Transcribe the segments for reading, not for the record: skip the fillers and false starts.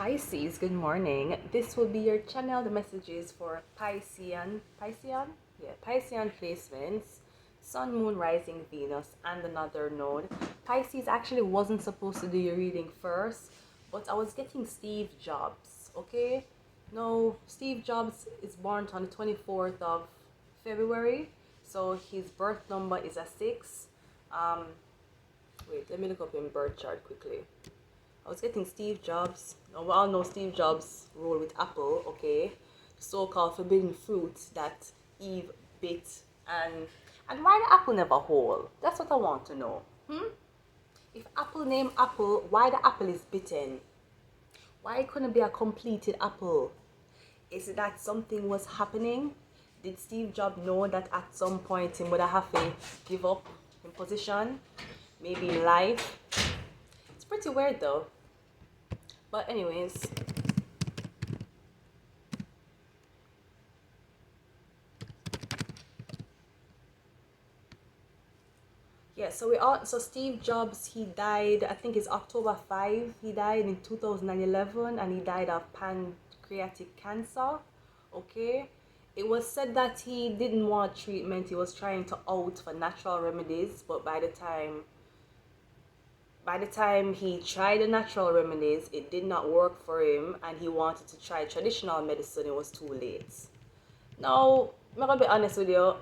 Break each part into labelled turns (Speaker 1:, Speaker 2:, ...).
Speaker 1: Pisces, good morning. This will be your channel. The messages for Piscean, Piscean placements, Sun, Moon, Rising, Venus, and another node. Pisces actually wasn't supposed to do your reading first, but I was getting Steve Jobs, okay? No, Steve Jobs is born on the 24th of February, so his birth number is a 6. Wait, let me look up his birth chart quickly. I was getting Steve Jobs. Now, we all know Steve Jobs rolled with Apple, okay? So-called forbidden fruit that Eve bit. And why the apple never whole? That's what I want to know. If apple named apple, why the apple is bitten? Why it couldn't be a completed apple? Is it that something was happening? Did Steve Jobs know that at some point he would have to give up in position? Maybe in life? It's pretty weird though. But anyways, yeah, so Steve Jobs, he died, I think it's October 5. He died in 2011 and he died of pancreatic cancer. Okay? It was said that he didn't want treatment. He was trying to opt for natural remedies, but by the time he tried the natural remedies, it did not work for him and he wanted to try traditional medicine. It was too late. Now, I'm gonna be honest with you.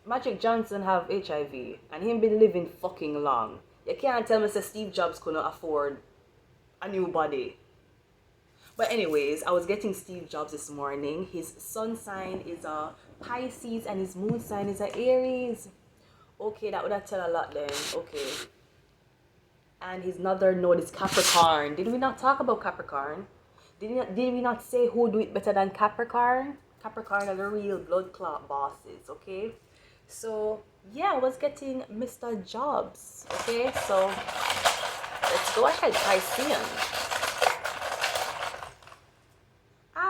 Speaker 1: Magic Johnson have HIV and him been living fucking long. You can't tell me that Steve Jobs couldn't afford a new body. But anyways, I was getting Steve Jobs this morning. His sun sign is a Pisces and his moon sign is a Aries. Okay, that would have tell a lot then. Okay. And his northern node is Capricorn. Did we not talk about Capricorn? Did we not say who do it better than Capricorn? Capricorn are the real blood clot bosses, okay? So yeah, I was getting Mr. Jobs, okay? So let's go ahead, Piscean.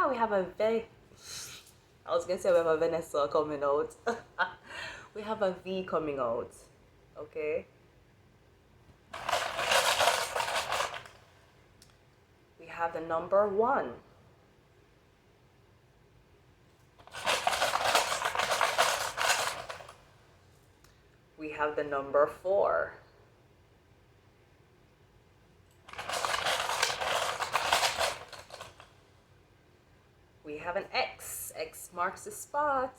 Speaker 1: We have a I was gonna say we have a Vanessa coming out. We have a V coming out, okay? We have the number 1. We have the number 4. We have an X. X marks the spot.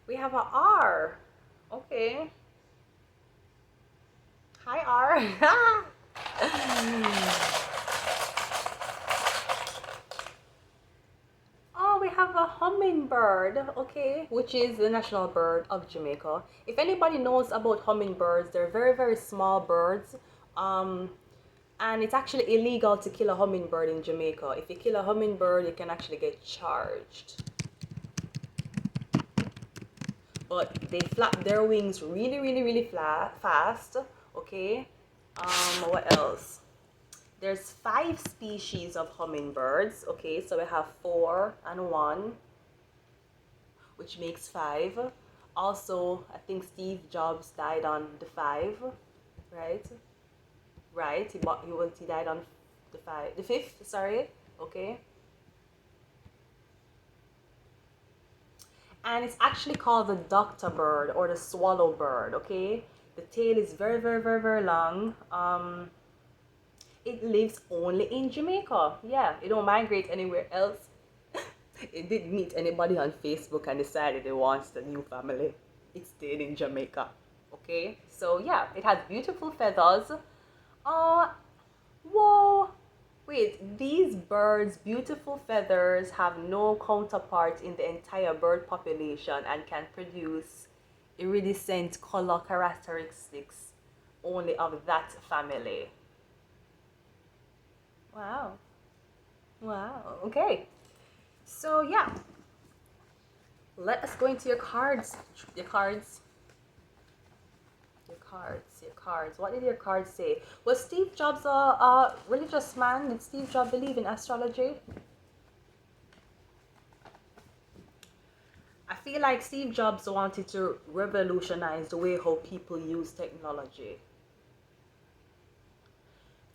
Speaker 1: We have a R. Okay. Hi, R. Oh, we have a hummingbird, okay, which is the national bird of Jamaica. If anybody knows about hummingbirds, they're very, very small birds. And it's actually illegal to kill a hummingbird in Jamaica. If you kill a hummingbird, you can actually get charged. But they flap their wings really, really, really fast, okay? What else? There's 5 species of hummingbirds, okay? So we have 4 and 1, which makes 5. Also, I think Steve Jobs died on the 5, right? Right, he died on the 5th, sorry, okay? And it's actually called the doctor bird or the swallow bird, okay? The tail is very, very, very, very long. It lives only in Jamaica. Yeah, it don't migrate anywhere else. It didn't meet anybody on Facebook and decided it wants a new family. It stayed in Jamaica, okay? So yeah, it has beautiful feathers. Whoa! Wait, these birds' beautiful feathers have no counterpart in the entire bird population and can produce iridescent color characteristics only of that family. Wow. Wow. Okay. So yeah. Let us go into your cards. Your cards. Your cards. What did your cards say? Was Steve Jobs a religious man? Did Steve Jobs believe in astrology? I feel like Steve Jobs wanted to revolutionize the way how people use technology.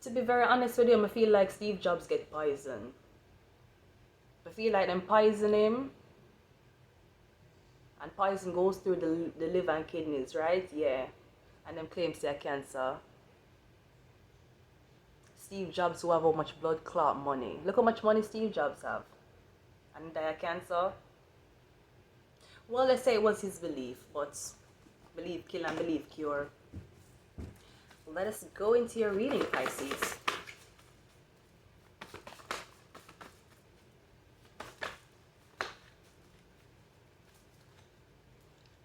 Speaker 1: To be very honest with you, I feel like Steve Jobs get poisoned. I feel like them poison him, and poison goes through the liver and kidneys, right? Yeah. And them claims they're cancer. Steve Jobs who have how much blood clot money. Look how much money Steve Jobs have. And die of cancer. Well, let's say it was his belief, but believe kill and believe cure. Let us go into your reading, Pisces.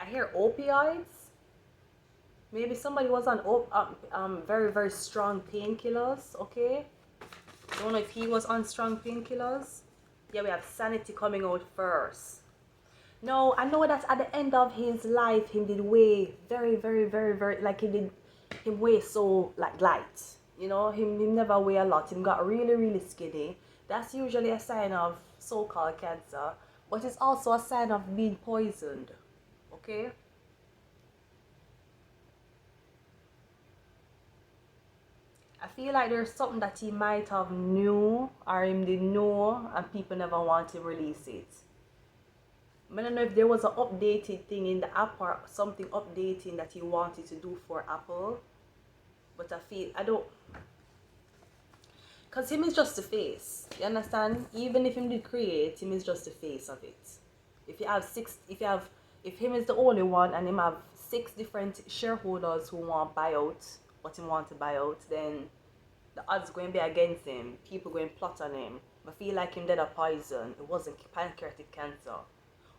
Speaker 1: I hear opioids. Maybe somebody was on very, very strong painkillers, okay? Don't know if he was on strong painkillers. Yeah, we have sanity coming out first. No, I know that at the end of his life, him did weigh very, very, very, very, like he did, him weigh so like light. You know, him never weigh a lot. Him got really, really skinny. That's usually a sign of so-called cancer, but it's also a sign of being poisoned. Okay? I feel like there's something that he might have knew or him did know and people never want to release it. I don't know if there was an updated thing in the app or something updating that he wanted to do for Apple. But I don't, because him is just the face. You understand? Even if him did create, him is just the face of it. If you have if him is the only one and him have 6 different shareholders who want buyout, what him want to buy out, then the odds going to be against him. People going to plot on him. I feel like him dead of poison. It wasn't pancreatic cancer.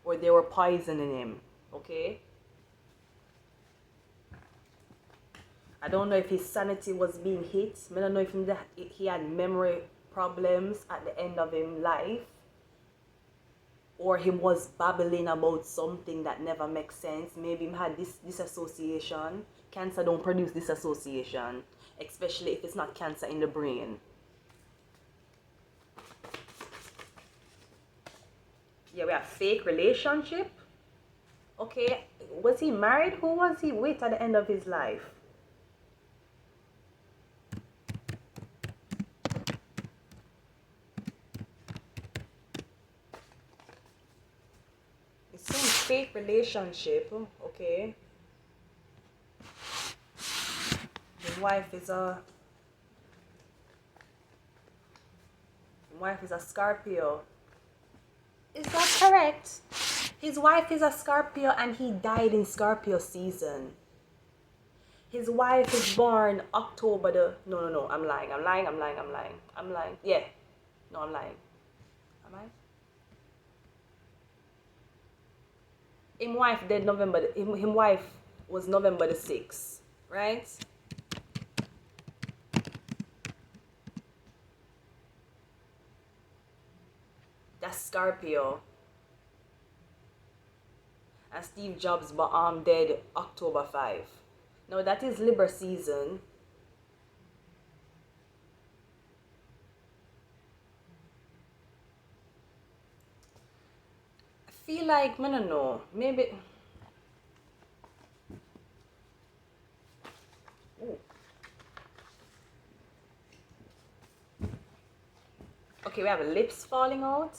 Speaker 1: Or they were poisoning him. Okay? I don't know if his sanity was being hit. I don't know if he had memory problems at the end of his life. Or him was babbling about something that never makes sense. Maybe him had this disassociation. Cancer don't produce disassociation. Especially if it's not cancer in the brain. Yeah, we have fake relationship. Okay, was he married? Who was he with at the end of his life? It's some fake relationship. Okay. His wife is a Scorpio. Is that correct? His wife is a Scorpio and he died in Scorpio season. His wife is born October the... No. I'm lying. Yeah. No, I'm lying. Am I? Him wife dead November... Him wife was November the 6th. Right? That's Scorpio. And Steve Jobs dead October 5. Now that is Libra season. I feel like, I don't know, maybe... Ooh. Okay, we have lips falling out.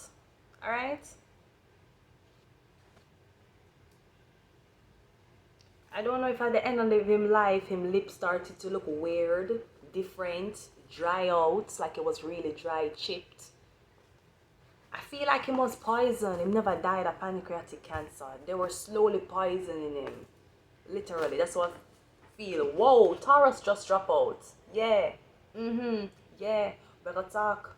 Speaker 1: Alright? I don't know if at the end of his life, his lips started to look weird, different, dry out, like it was really dry, chipped. I feel like he was poisoned. He never died of pancreatic cancer. They were slowly poisoning him. Literally, that's what I feel. Whoa, Taurus just dropped out. Yeah. Yeah, better talk.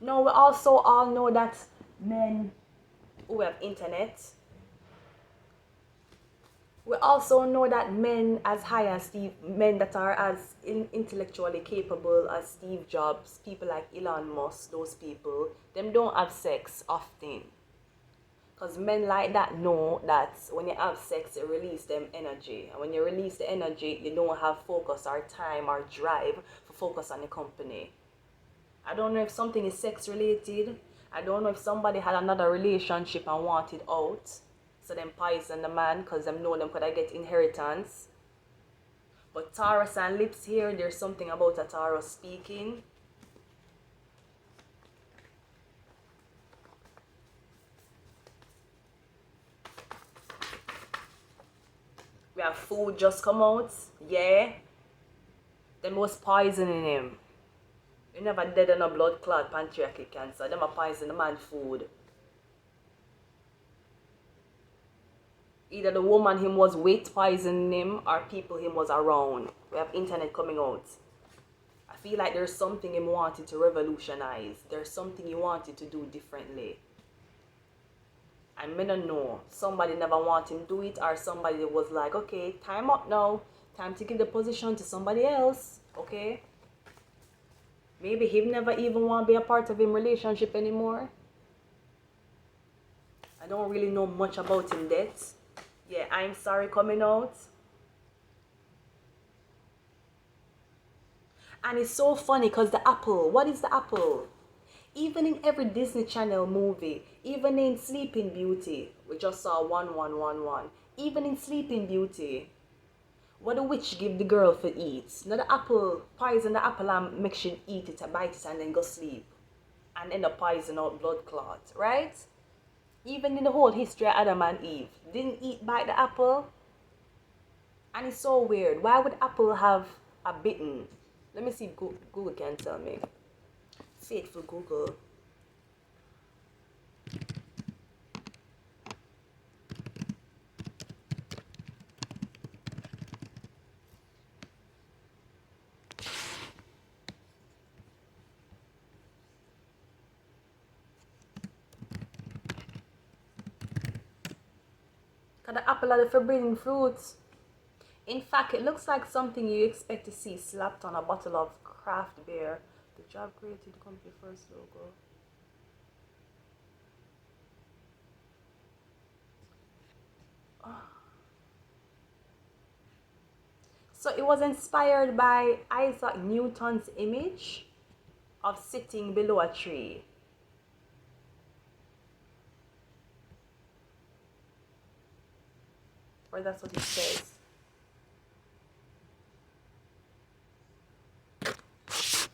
Speaker 1: No, we also all know that men who have internet, we also know that men as high as men that are as intellectually capable as Steve Jobs, people like Elon Musk, those people, them don't have sex often. Because men like that know that when you have sex, you release them energy. And when you release the energy, you don't have focus or time or drive to focus on the company. I don't know if something is sex related. I don't know if somebody had another relationship and wanted out, so them poison the man because them know them could I get inheritance. But Taurus and lips here, there's something about a Taurus speaking. We have food just come out. Yeah. Them was poisoning him. You never dead on a blood clot pancreatic cancer. Them a poison the man food. Either the woman him was weight poisoning him or people him was around. We have internet coming out. I feel like there's something him wanted to revolutionize. There's something he wanted to do differently. And me don't know. Somebody never want him do it, or somebody was like, okay, time up now. Time to give the position to somebody else. Okay? Maybe him never even want to be a part of him relationship anymore. I don't really know much about him that. Yeah, I'm sorry coming out. And it's so funny because the apple, what is the apple? Even in every Disney Channel movie, even in Sleeping Beauty, we just saw 1111. Even in Sleeping Beauty, what the witch give the girl for eat? Now the apple, poison the apple and make she eat it, bite it and then go sleep. And end up poison out blood clot, right? Even in the whole history of Adam and Eve, didn't eat bite the apple. And it's so weird. Why would apple have a bitten? Let me see if Google can tell me. Faithful Google. Cause the apple are the forbidden fruits. In fact, it looks like something you expect to see slapped on a bottle of craft beer. The job created the company first logo. So it was inspired by Isaac Newton's image of sitting below a tree. Or that's what it says.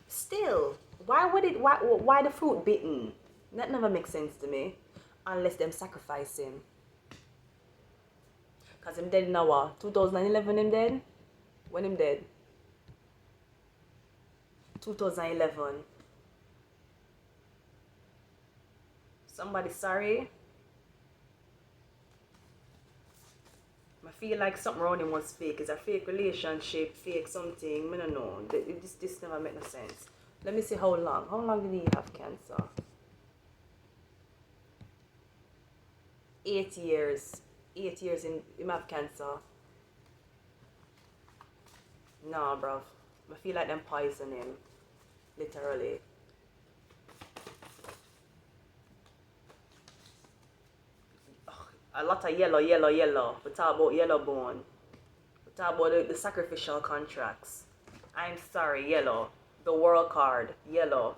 Speaker 1: Still, why the fruit bitten? That never makes sense to me. Unless them sacrifice him. Cause him dead now. 2011 him dead? When him dead? 2011. Somebody sorry? I feel like something around him was fake. It's a fake relationship, fake something. I don't know. This never made no sense. Let me see how long. How long did he have cancer? 8 years. 8 years in him have cancer. Nah, bruv. I feel like them poison him. Literally. A lot of yellow. We talk about yellow bone. We talk about the sacrificial contracts. I'm sorry, yellow. The world card, yellow.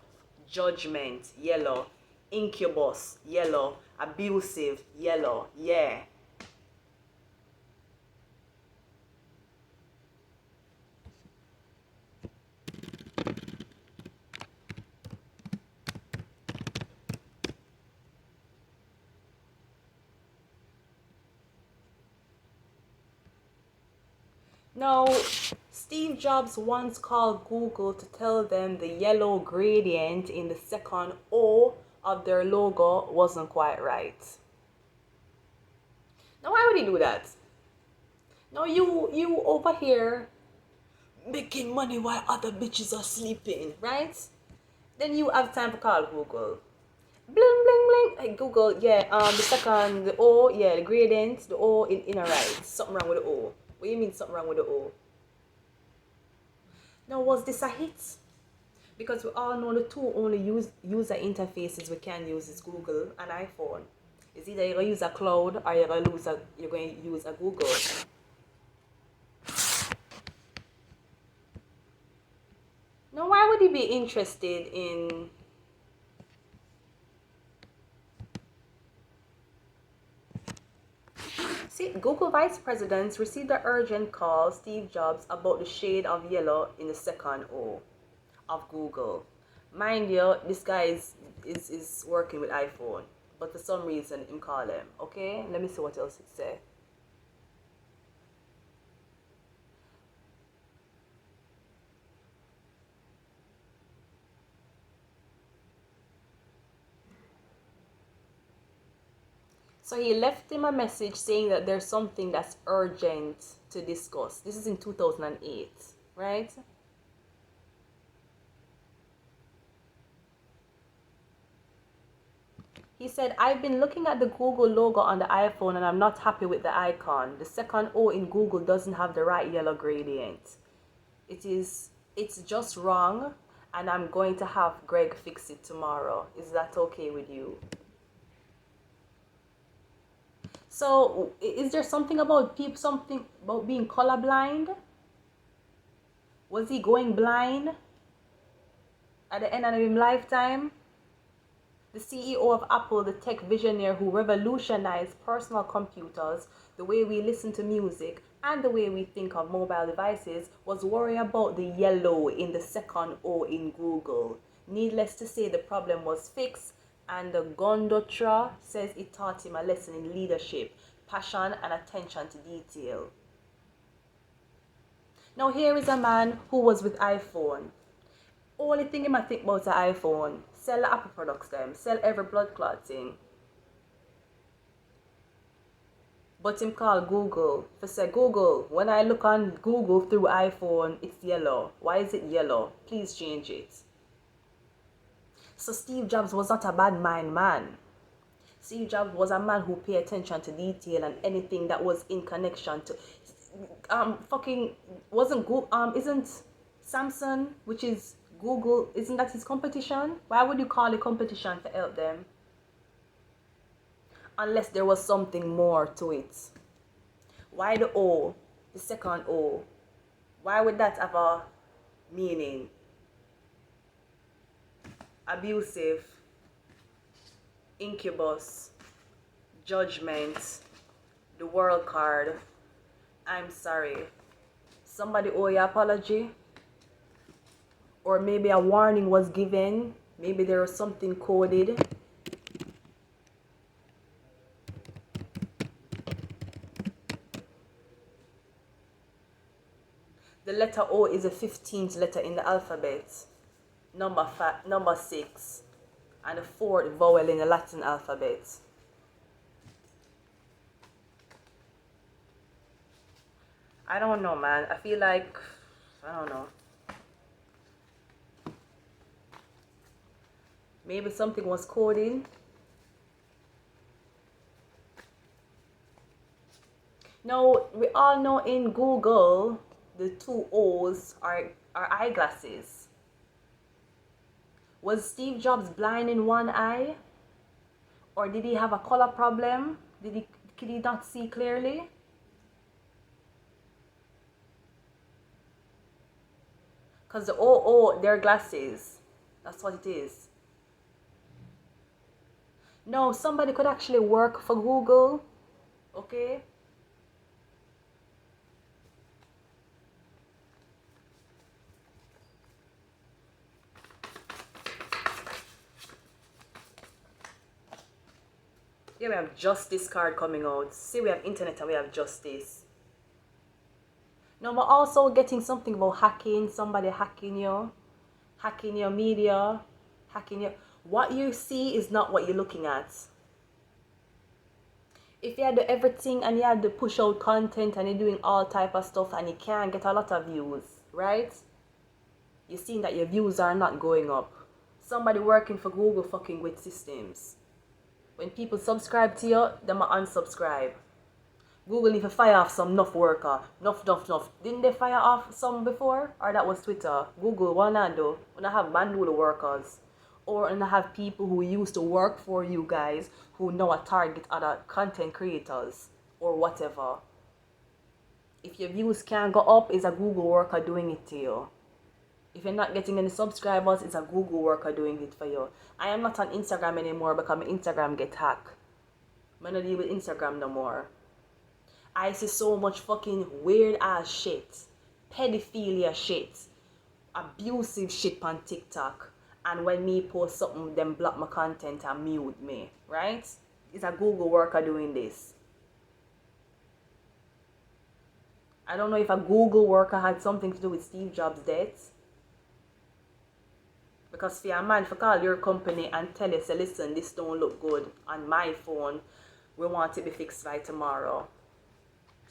Speaker 1: Judgment, yellow. Incubus, yellow. Abusive, yellow. Yeah. Now, Steve Jobs once called Google to tell them the yellow gradient in the second O of their logo wasn't quite right. Now, why would he do that? Now, you over here making money while other bitches are sleeping, right? Then you have time to call Google. Bling bling bling. Hey Google, yeah. The second, the O, yeah, the gradient, the O in a right. Something wrong with the O. What do you mean something wrong with the O? Now, was this a hit? Because we all know the two only user interfaces we can use is Google and iPhone. It's either you're gonna use a cloud or you're going to use a Google. Now, why would he be interested in See, Google vice presidents received an urgent call, Steve Jobs, about the shade of yellow in the second O of Google. Mind you, this guy is working with iPhone, but for some reason him call him. Okay, let me see what else it say. So he left him a message saying that there's something that's urgent to discuss. This is in 2008, right? He said, I've been looking at the Google logo on the iPhone and I'm not happy with the icon. The second O in Google doesn't have the right yellow gradient. It's just wrong and I'm going to have Greg fix it tomorrow. Is that okay with you? So, is there something about being colorblind? Was he going blind at the end of his lifetime? The CEO of Apple, the tech visionary who revolutionized personal computers, the way we listen to music, and the way we think of mobile devices, was worried about the yellow in the second O in Google. Needless to say, the problem was fixed, and the Gondotra says it taught him a lesson in leadership, passion, and attention to detail. Now here is a man who was with iPhone. Only thing you might think about the iPhone, sell the Apple products them, sell every blood clot thing. But him call Google. For say, Google, when I look on Google through iPhone, it's yellow. Why is it yellow? Please change it. So Steve Jobs was not a bad mind man. Steve Jobs was a man who paid attention to detail and anything that was in connection to isn't Samsung, which is Google, isn't that his competition? Why would you call it competition to help them? Unless there was something more to it. Why the O, the second O? Why would that have a meaning? Abusive, incubus, judgment, the world card. I'm sorry. Somebody owe you apology? Or maybe a warning was given. Maybe there was something coded. The letter O is the 15th letter in the alphabet. Number 6. And the 4th vowel in the Latin alphabet. I don't know, man. I feel like, I don't know. Maybe something was coding. Now, we all know in Google, the 2 O's are eyeglasses. Was Steve Jobs blind in one eye? Or did he have a color problem? Could he not see clearly? Because the O, they're glasses. That's what it is. No, somebody could actually work for Google. Okay? Yeah, we have justice card coming out. See, we have internet and we have justice. Now, we're also getting something about hacking. Somebody hacking you. Hacking your media. Hacking your... What you see is not what you're looking at. If you had to everything and you had to push out content and you're doing all type of stuff and you can't get a lot of views, right? You're seeing that your views are not going up. Somebody working for Google fucking with systems. When people subscribe to you, they might unsubscribe. Google need to fire off some enough worker. Enough. Didn't they fire off some before? Or that was Twitter. Google, what not do? When I have bandful of workers. Or when I have people who used to work for you guys who now target other content creators or whatever. If your views can't go up, it's a Google worker doing it to you. If you're not getting any subscribers, it's a Google worker doing it for you. I am not on Instagram anymore because my Instagram get hacked. I'm not deal with Instagram no more. I see so much fucking weird ass shit, pedophilia shit, abusive shit on TikTok. And when me post something, them block my content and mute me, right? It's a Google worker doing this. I don't know if a Google worker had something to do with Steve Jobs' death. Because for a man to call your company and tell you, say, listen, this don't look good on my phone, we want it to be fixed by tomorrow.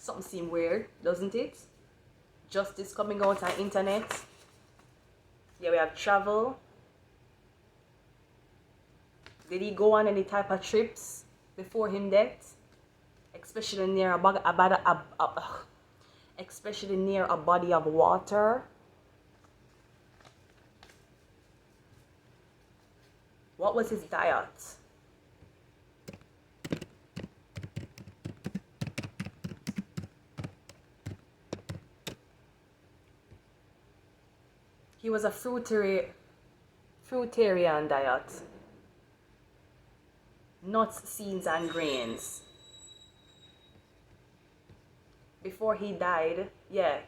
Speaker 1: Something seems weird, doesn't it? Justice coming out on internet. Yeah, we have travel. Did he go on any type of trips before him death? Especially near especially near a body of water. What was his diet? He was a fruitarian diet. Nuts, seeds, and grains. Before he died, yeah,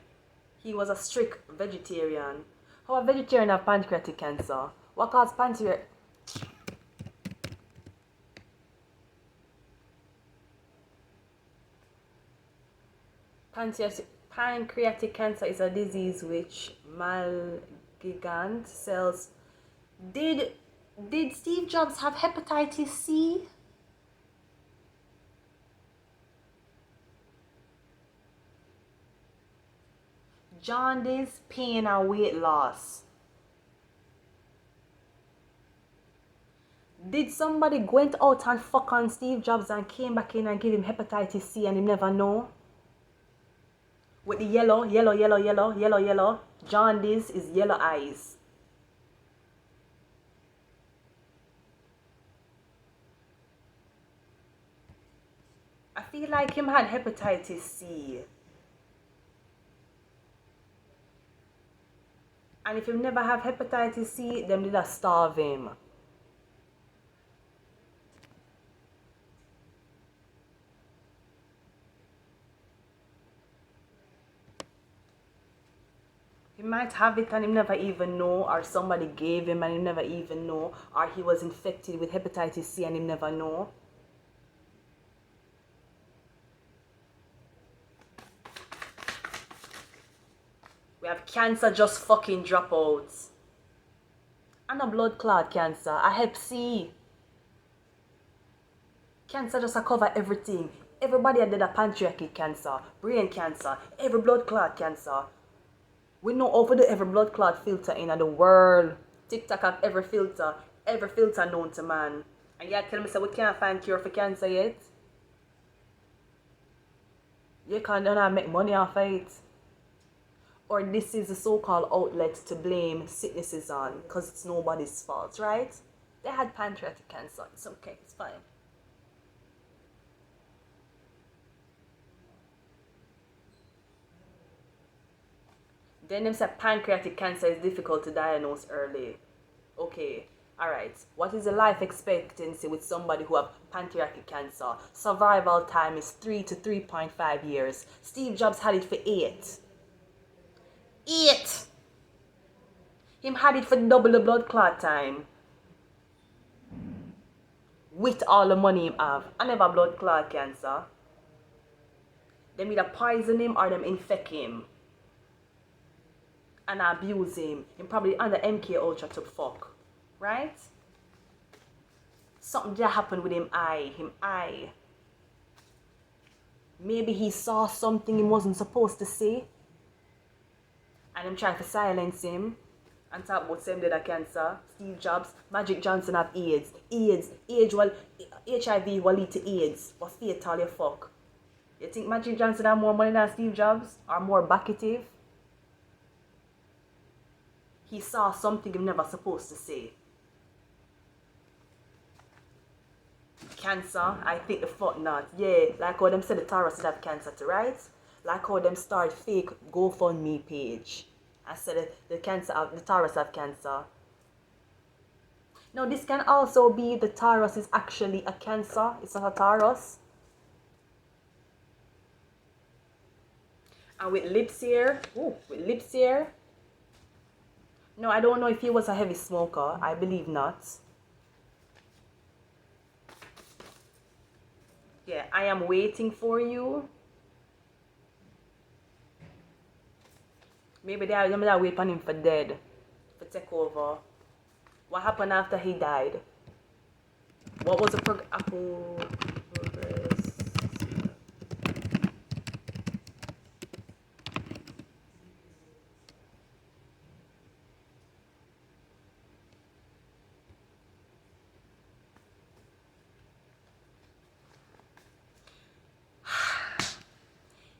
Speaker 1: he was a strict vegetarian. How a vegetarian have pancreatic cancer? What causes pancreatic cancer is a disease which malignant cells. Did Steve Jobs have hepatitis C? Jaundice, pain, and weight loss. Did somebody went out and fuck on Steve Jobs and came back in and give him hepatitis C and he never know? With the yellow. Jaundice is yellow eyes. I feel like him had hepatitis C. And if him never have hepatitis C, them did a starve him. He might have it and he never even know, or somebody gave him and he never even know, or he was infected with hepatitis C and he never know. We have cancer just fucking dropouts. And a blood clot cancer, a hep C. Cancer just a cover everything. Everybody had a pancreatic cancer, brain cancer, every blood clot cancer. We know over the every blood clot filter in the world. TikTok have every filter known to man. And you tell me say we can't find cure for cancer yet? You can't make money off of it. Or this is a so-called outlet to blame sicknesses on because it's nobody's fault, right? They had pancreatic cancer. It's okay, it's fine. Then them say pancreatic cancer is difficult to diagnose early. Okay, alright. What is the life expectancy with somebody who have pancreatic cancer? Survival time is 3 to 3.5 years. Steve Jobs had it for 8. 8! Him had it for double the blood clot time. With all the money him have. I never blood clot cancer. Them either poison him or them infect him. And abuse him. Him probably under MK Ultra to fuck. Right? Something that happened with him eye. Maybe he saw something he wasn't supposed to say. And I'm trying to silence him. And talk about same dead cancer. Steve Jobs, Magic Johnson have AIDS. HIV will lead to AIDS. But fatal you fuck. You think Magic Johnson have more money than Steve Jobs? Or more backative? He saw something he never supposed to say. Cancer, I think the fuck not. Yeah, like how them said the Taurus have cancer too, right? Like how them start fake GoFundMe page. I said the Taurus have cancer. Now this can also be the Taurus is actually a cancer. It's not a Taurus. And with lips here, with lips here. No, I don't know if he was a heavy smoker. I believe not. Yeah, I am waiting for you. Maybe they are waiting for him for dead. For take over. What happened after he died? What was the Apple progress?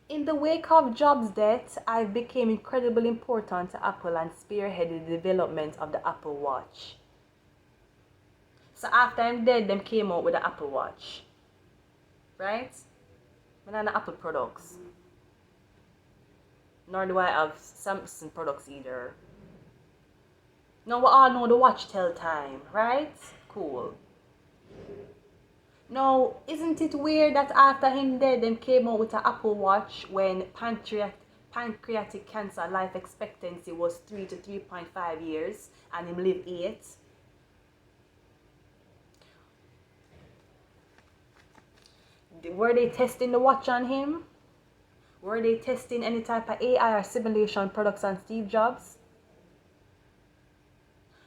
Speaker 1: In the wake of Jobs' death, I became incredibly important to Apple and spearheaded the development of the Apple Watch. So after I'm dead, them came out with the Apple Watch. Right? But not the Apple products. Nor do I have Samsung products either. No, we all know the watch tell time, right? Cool. Now, isn't it weird that after him dead, them came out with an Apple Watch when pancreatic cancer life expectancy was 3 to 3.5 years and him lived 8? Were they testing the watch on him? Were they testing any type of AI or simulation products on Steve Jobs?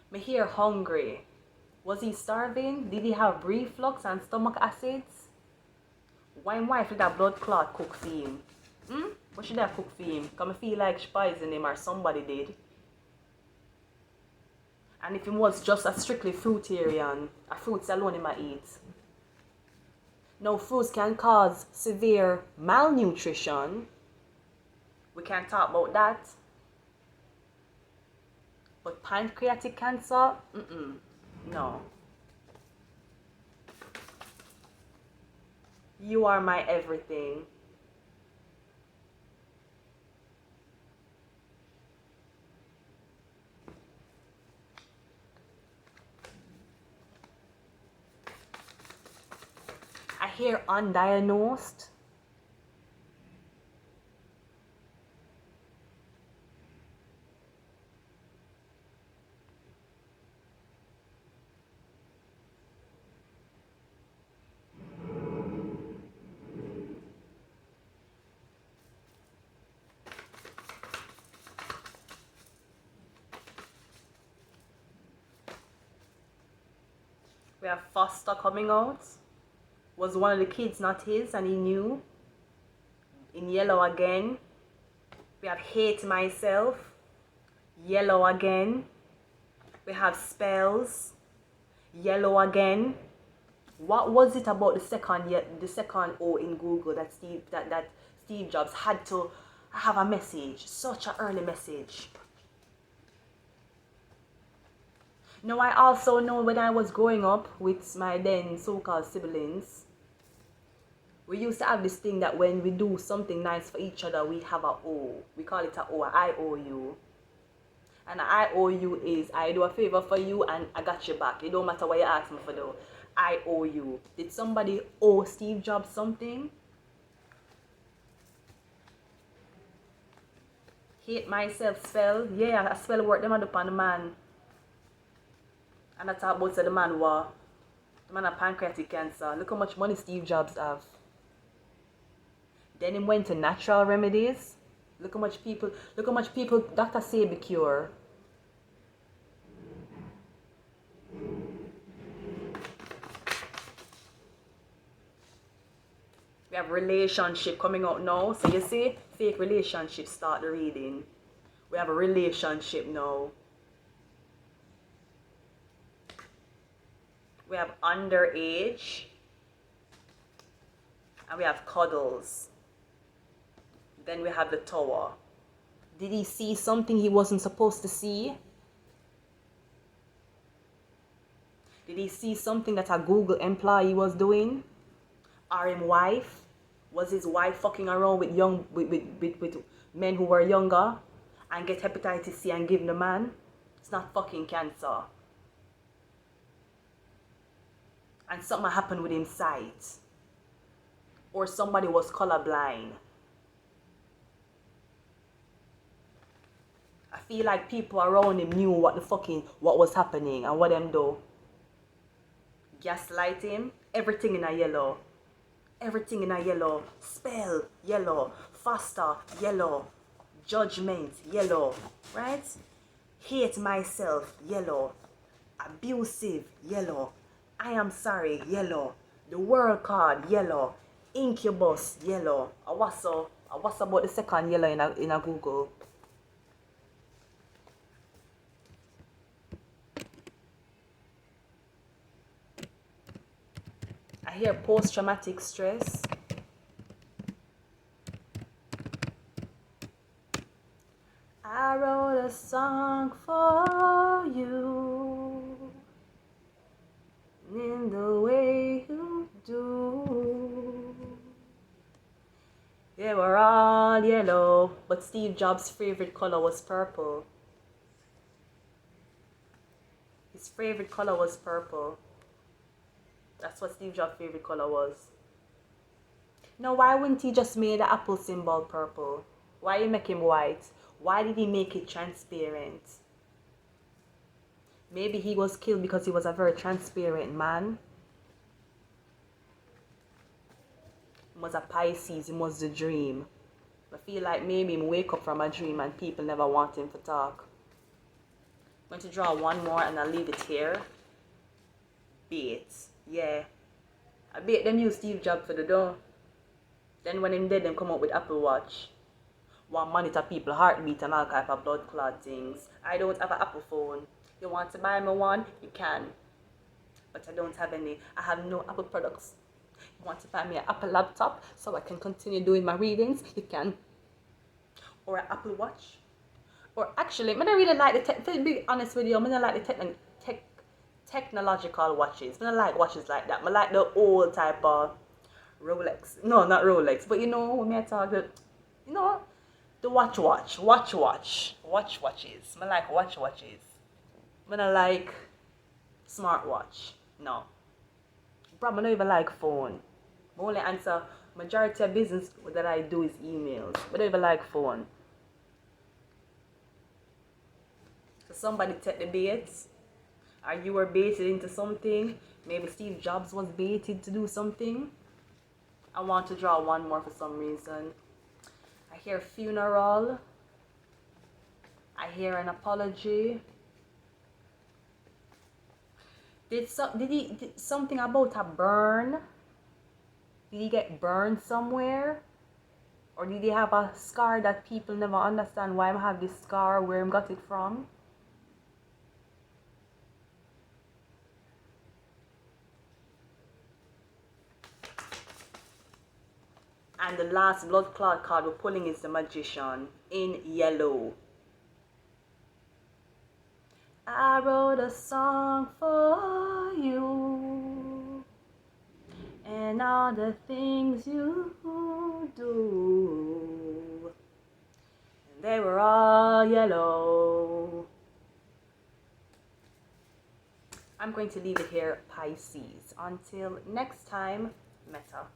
Speaker 1: Me hear hungry. Was he starving? Did he have reflux and stomach acids? Why wife did that blood clot cook for him? What should I cook for him? Because I feel like she poisoned him or somebody did. And if he was just a strictly fruitarian, a fruits alone he might eat. Now fruits can cause severe malnutrition. We can't talk about that. But pancreatic cancer? No. You are my everything. I hear undiagnosed. We have Foster coming out. Was one of the kids not his and he knew? In yellow again. We have Hate Myself. Yellow again. We have Spells. Yellow again. What was it about the second O in Google that Steve Jobs had to have a message? Such an early message. Now, I also know when I was growing up with my then so-called siblings, we used to have this thing that when we do something nice for each other, we have a O. We call it a O, I owe you. And I owe you is I do a favor for you and I got you back. It don't matter what you ask me for though. I owe you. Did somebody owe Steve Jobs something? Hate Myself spell. Yeah, a spell work them upon the man. And I talk about the man the man had pancreatic cancer. Look how much money Steve Jobs have. Then he went to natural remedies. Look how much people Dr. Sebi cure. We have relationship coming out now. So you see, fake relationship start the reading. We have a relationship now. We have underage. And we have cuddles. Then we have the tower. Did he see something he wasn't supposed to see? Did he see something that a Google employee was doing? Or his wife? Was his wife fucking around with with men who were younger and get hepatitis C and give the man? It's not fucking cancer. And something happened with his sight. Or somebody was colorblind. feel like people around him knew what was happening and what them do. Gaslight him. Everything in a yellow. Everything in a yellow. Spell, yellow. Faster, yellow. Judgment, yellow. Right? Hate myself, yellow. Abusive, yellow. I am sorry, yellow. The world card, yellow. Incubus, yellow. What's about the second yellow in a Google? I hear post-traumatic stress. I wrote a song for you in the way you do. They were all yellow, but Steve Jobs' favorite color was purple. His favorite color was purple. That's what Steve Jobs' favorite color was. Now, why wouldn't he just make the apple symbol purple? Why you make him white? Why did he make it transparent? Maybe he was killed because he was a very transparent man. He was a Pisces, he was the dream. I feel like maybe he wake up from a dream and people never want him to talk. I'm going to draw one more and I'll leave it here. Bait. Yeah. I bet them use Steve Jobs for the door. Then when him dead, them come up with Apple Watch. Want monitor people heartbeat and all type of blood clot things. I don't have an Apple phone. You want to buy me one? You can. But I don't have any. I have no Apple products. You want to buy me an Apple laptop so I can continue doing my readings? You can. Or an Apple Watch. Or actually, I don't really like to be honest with you, I don't like the technological watches. I don't like watches like that. I like the old type of Rolex. No, not Rolex. But you know, when I talk, you know, the watches. I like watches. I don't like smartwatch. No. Probably I don't even like phone. I only answer majority of business that I do is emails. I don't even like phone. So somebody take the bait. Or you were baited into something. Maybe Steve Jobs was baited to do something. I want to draw one more for some reason. I hear funeral. I hear an apology. Did something about a burn? Did he get burned somewhere? Or did he have a scar that people never understand why I have this scar, where I got it from? And the last blood clot card we're pulling is the Magician in yellow. I wrote a song for you and all the things you do. And they were all yellow. I'm going to leave it here, Pisces. Until next time, Meta.